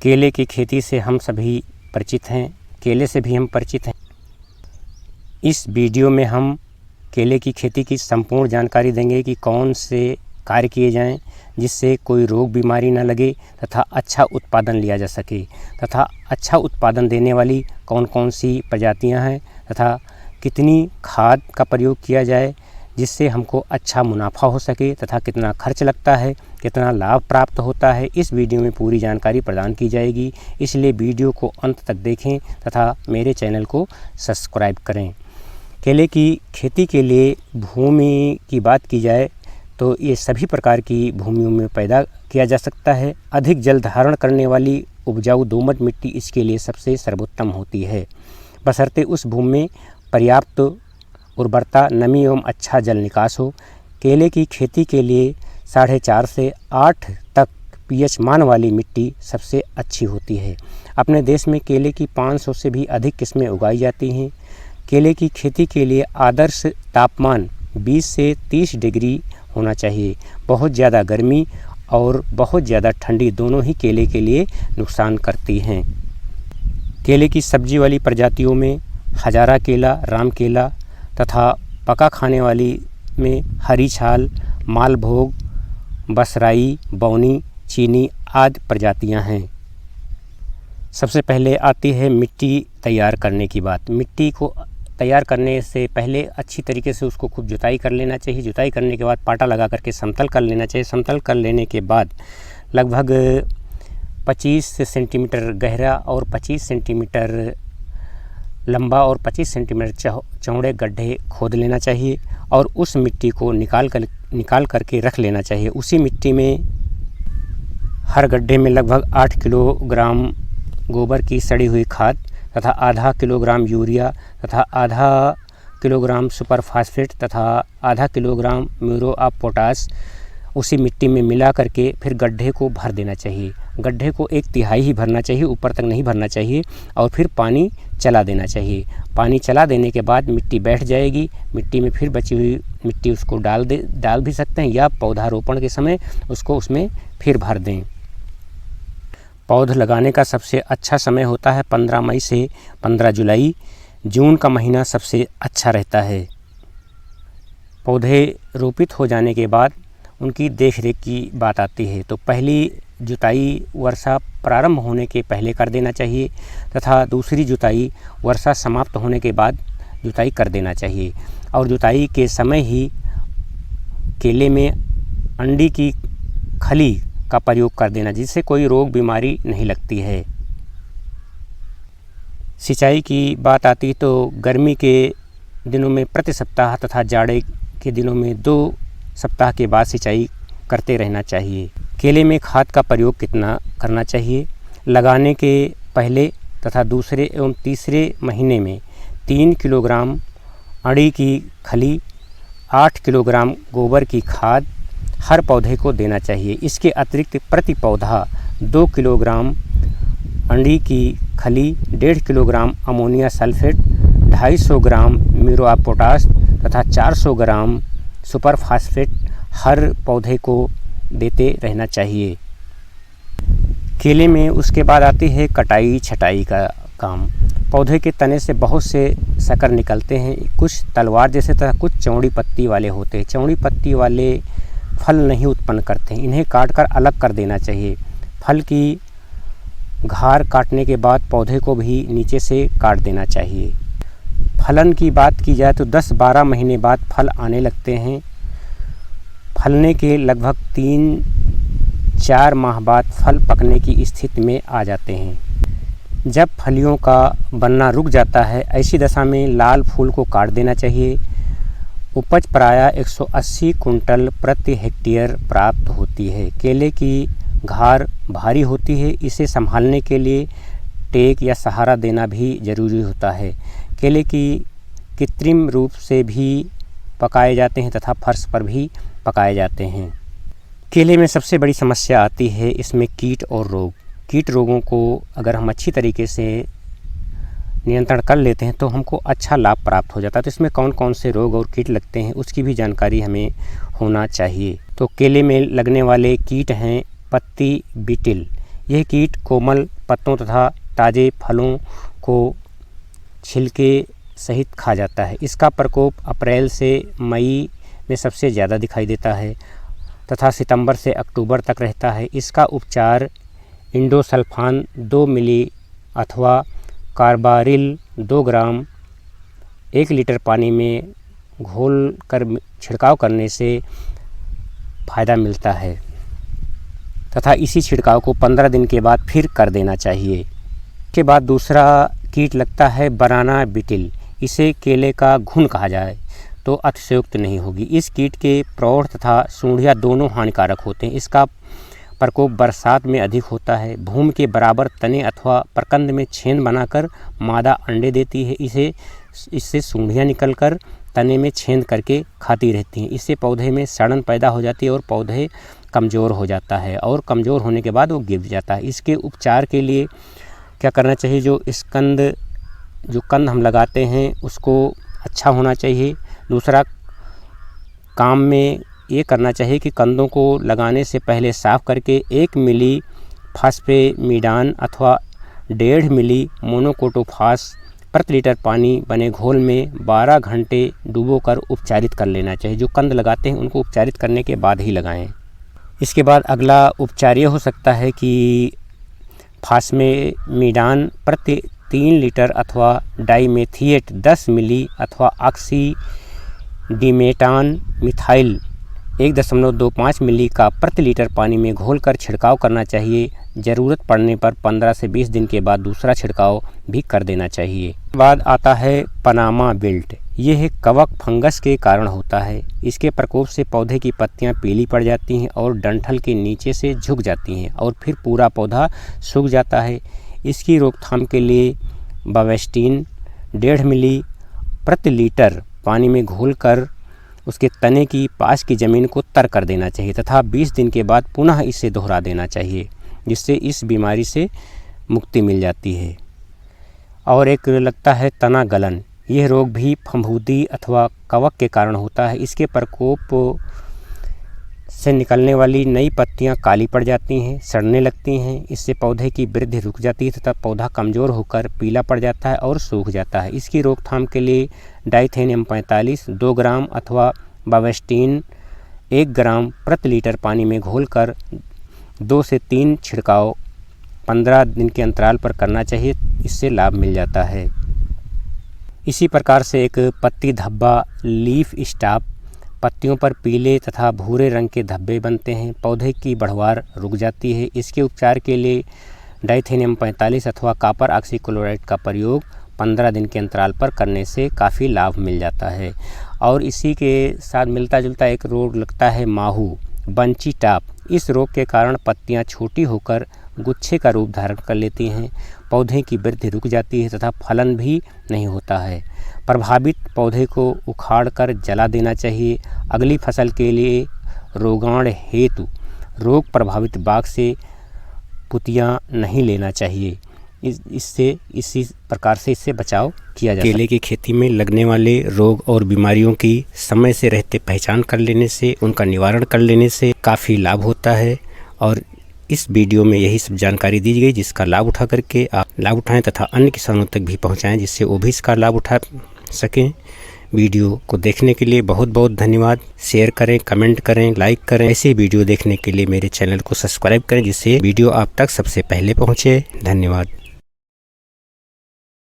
केले की खेती से हम सभी परिचित हैं, केले से भी हम परिचित हैं। इस वीडियो में हम केले की खेती की संपूर्ण जानकारी देंगे कि कौन से कार्य किए जाएं जिससे कोई रोग बीमारी न लगे तथा अच्छा उत्पादन लिया जा सके, तथा अच्छा उत्पादन देने वाली कौन कौन सी प्रजातियां हैं तथा कितनी खाद का प्रयोग किया जाए जिससे हमको अच्छा मुनाफा हो सके, तथा कितना खर्च लगता है, कितना लाभ प्राप्त होता है। इस वीडियो में पूरी जानकारी प्रदान की जाएगी, इसलिए वीडियो को अंत तक देखें तथा मेरे चैनल को सब्सक्राइब करें। केले की खेती के लिए भूमि की बात की जाए तो ये सभी प्रकार की भूमियों में पैदा किया जा सकता है। अधिक जल धारण करने वाली उपजाऊ दोमट मिट्टी इसके लिए सबसे सर्वोत्तम होती है, बशर्ते उस भूमि में पर्याप्त उर्वरता, नमी एवं अच्छा जल निकास हो। केले की खेती के लिए 4.5 से 8 तक pH मान वाली मिट्टी सबसे अच्छी होती है। अपने देश में केले की 500 से भी अधिक किस्में उगाई जाती हैं। केले की खेती के लिए आदर्श तापमान 20 से 30 डिग्री होना चाहिए। बहुत ज़्यादा गर्मी और बहुत ज़्यादा ठंडी दोनों ही केले के लिए नुकसान करती हैं। केले की सब्जी वाली प्रजातियों में हजारा केला, राम केला तथा पका खाने वाली में हरी छाल, मालभोग, बसराई, बौनी, चीनी आदि प्रजातियां हैं। सबसे पहले आती है मिट्टी तैयार करने की बात। मिट्टी को तैयार करने से पहले अच्छी तरीके से उसको खूब जुताई कर लेना चाहिए। जुताई करने के बाद पाटा लगा करके समतल कर लेना चाहिए। समतल कर लेने के बाद लगभग 25 सेंटीमीटर गहरा और 25 सेंटीमीटर लंबा और 25 सेंटीमीटर चौड़े गड्ढे खोद लेना चाहिए और उस मिट्टी को निकाल करके रख लेना चाहिए। उसी मिट्टी में हर गड्ढे में लगभग 8 किलोग्राम गोबर की सड़ी हुई खाद तथा आधा किलोग्राम यूरिया तथा आधा किलोग्राम सुपर फास्फेट तथा आधा किलोग्राम म्यूरो ऑफ पोटाश उसी मिट्टी में मिला करके फिर गड्ढे को भर देना चाहिए। गड्ढे को 1/3 ही भरना चाहिए, ऊपर तक नहीं भरना चाहिए, और फिर पानी चला देना चाहिए। पानी चला देने के बाद मिट्टी बैठ जाएगी। मिट्टी में फिर बची हुई मिट्टी उसको डाल भी सकते हैं या पौधारोपण के समय उसको उसमें फिर भर दें। पौध लगाने का सबसे अच्छा समय होता है 15 मई से 15 जुलाई। जून का महीना सबसे अच्छा रहता है। पौधे रोपित हो जाने के बाद उनकी देखरेख की बात आती है तो पहली जुताई वर्षा प्रारंभ होने के पहले कर देना चाहिए तथा दूसरी जुताई वर्षा समाप्त होने के बाद जुताई कर देना चाहिए। और जुताई के समय ही केले में अंडी की खली का प्रयोग कर देना जिससे कोई रोग बीमारी नहीं लगती है। सिंचाई की बात आती तो गर्मी के दिनों में प्रति सप्ताह तथा जाड़े के दिनों में 2 सप्ताह के बाद सिंचाई करते रहना चाहिए। केले में खाद का प्रयोग कितना करना चाहिए? लगाने के पहले तथा दूसरे एवं तीसरे महीने में 3 किलोग्राम अंडी की खली, 8 किलोग्राम गोबर की खाद हर पौधे को देना चाहिए। इसके अतिरिक्त प्रति पौधा 2 किलोग्राम अंडी की खली, 1.5 kilogram ammonia sulphate, 250 gram muriate of potash तथा 400 ग्राम सुपर फास्फेट हर पौधे को देते रहना चाहिए। केले में उसके बाद आती है कटाई छटाई का काम। पौधे के तने से बहुत से शकर निकलते हैं, कुछ तलवार जैसे तथा कुछ चौड़ी पत्ती वाले होते हैं। चौड़ी पत्ती वाले फल नहीं उत्पन्न करते हैं, इन्हें काट कर अलग कर देना चाहिए। फल की घार काटने के बाद पौधे को भी नीचे से काट देना चाहिए। फलन की बात की जाए तो 10-12 महीने बाद फल आने लगते हैं। फलने के लगभग 3-4 माह बाद फल पकने की स्थिति में आ जाते हैं। जब फलियों का बनना रुक जाता है, ऐसी दशा में लाल फूल को काट देना चाहिए। उपज प्रायः 180 कुंटल प्रति हेक्टेयर प्राप्त होती है। केले की घार भारी होती है, इसे संभालने के लिए टेक या सहारा देना भी ज़रूरी होता है। केले की कृत्रिम रूप से भी पकाए जाते हैं तथा फर्श पर भी पकाए जाते हैं। केले में सबसे बड़ी समस्या आती है इसमें कीट और रोग। कीट रोगों को अगर हम अच्छी तरीके से नियंत्रण कर लेते हैं तो हमको अच्छा लाभ प्राप्त हो जाता है। तो इसमें कौन कौन से रोग और कीट लगते हैं उसकी भी जानकारी हमें होना चाहिए। तो केले में लगने वाले कीट हैं पत्ती बीटिल, यह कीट कोमल पत्तों तथा ताज़े फलों को छिलके सहित खा जाता है। इसका प्रकोप अप्रैल से मई में सबसे ज़्यादा दिखाई देता है तथा सितंबर से अक्टूबर तक रहता है। इसका उपचार इंडोसल्फान 2 मिली अथवा कार्बारिल 2 ग्राम 1 लीटर पानी में घोल कर छिड़काव करने से फ़ायदा मिलता है तथा इसी छिड़काव को 15 दिन के बाद फिर कर देना चाहिए। इसके बाद दूसरा कीट लगता है बनाना बीटिल। इसे केले का घुन कहा जाए तो अतिशयोक्ति नहीं होगी। इस कीट के प्रौढ़ तथा सूंडियाँ दोनों हानिकारक होते हैं। इसका प्रकोप बरसात में अधिक होता है। भूमि के बराबर तने अथवा प्रकंद में छेद बनाकर मादा अंडे देती है। इससे सूंडियाँ निकलकर तने में छेद करके खाती रहती हैं। इससे पौधे में सड़न पैदा हो जाती है और पौधे कमज़ोर हो जाता है और कमज़ोर होने के बाद वो गिर जाता है। इसके उपचार के लिए क्या करना चाहिए? जो कंद हम लगाते हैं उसको अच्छा होना चाहिए। दूसरा काम में ये करना चाहिए कि कंदों को लगाने से पहले साफ़ करके 1 मिली फास्फेमिडान अथवा 1.5 मिली मोनोकोटोफास प्रति लीटर पानी बने घोल में 12 घंटे डुबोकर उपचारित कर लेना चाहिए। जो कंद लगाते हैं उनको उपचारित करने के बाद ही लगाएं। इसके बाद अगला उपचार ये हो सकता है कि फास्फेमिडान प्रति 3 लीटर अथवा डाइमेथिएट 10 मिली अथवा ऑक्सीडिमेटान मिथाइल 1.25 मिली का प्रति लीटर पानी में घोलकर छिड़काव करना चाहिए। ज़रूरत पड़ने पर 15 से 20 दिन के बाद दूसरा छिड़काव भी कर देना चाहिए। बाद आता है पनामा विल्ट। यह कवक फंगस के कारण होता है। इसके प्रकोप से पौधे की पत्तियां पीली पड़ जाती हैं और डंठल के नीचे से झुक जाती हैं और फिर पूरा पौधा सूख जाता है। इसकी रोकथाम के लिए बावेस्टिन 1.5 मिली प्रति लीटर पानी में घोलकर उसके तने की पास की ज़मीन को तर कर देना चाहिए तथा 20 दिन के बाद पुनः इसे दोहरा देना चाहिए, जिससे इस बीमारी से मुक्ति मिल जाती है। और एक लगता है तना गलन। यह रोग भी फफूंदी अथवा कवक के कारण होता है। इसके प्रकोप से निकलने वाली नई पत्तियां काली पड़ जाती हैं, सड़ने लगती हैं। इससे पौधे की वृद्धि रुक जाती है तथा पौधा कमज़ोर होकर पीला पड़ जाता है और सूख जाता है। इसकी रोकथाम के लिए डाइथेनियम 45 2 ग्राम अथवा बावेस्टिन 1 ग्राम प्रति लीटर पानी में घोलकर 2 से 3 छिड़काव 15 दिन के अंतराल पर करना चाहिए। इससे लाभ मिल जाता है। इसी प्रकार से एक पत्ती धब्बा लीफ स्टॉप। पत्तियों पर पीले तथा भूरे रंग के धब्बे बनते हैं। पौधे की बढ़वार रुक जाती है। इसके उपचार के लिए डाइथेनियम 45 अथवा कॉपर ऑक्सीक्लोराइड का प्रयोग 15 दिन के अंतराल पर करने से काफ़ी लाभ मिल जाता है। और इसी के साथ मिलता जुलता एक रोग लगता है माहू बंची टॉप। इस रोग के कारण पत्तियां छोटी होकर गुच्छे का रूप धारण कर लेती हैं। पौधे की वृद्धि रुक जाती है तथा फलन भी नहीं होता है। प्रभावित पौधे को उखाड़कर जला देना चाहिए। अगली फसल के लिए रोगाण हेतु रोग प्रभावित बाग से पुतियाँ नहीं लेना चाहिए। इसी प्रकार से इससे बचाव किया जाता है। केले की खेती में लगने वाले रोग और बीमारियों की समय से रहते पहचान कर लेने से, उनका निवारण कर लेने से काफ़ी लाभ होता है। और इस वीडियो में यही सब जानकारी दी गई, जिसका लाभ उठा करके आप लाभ उठाएं तथा अन्य किसानों तक भी पहुंचाएं, जिससे वो भी इसका लाभ उठा सकें। वीडियो को देखने के लिए बहुत बहुत धन्यवाद। शेयर करें, कमेंट करें, लाइक करें। ऐसे वीडियो देखने के लिए मेरे चैनल को सब्सक्राइब करें, जिससे वीडियो आप तक सबसे पहले पहुंचे। धन्यवाद।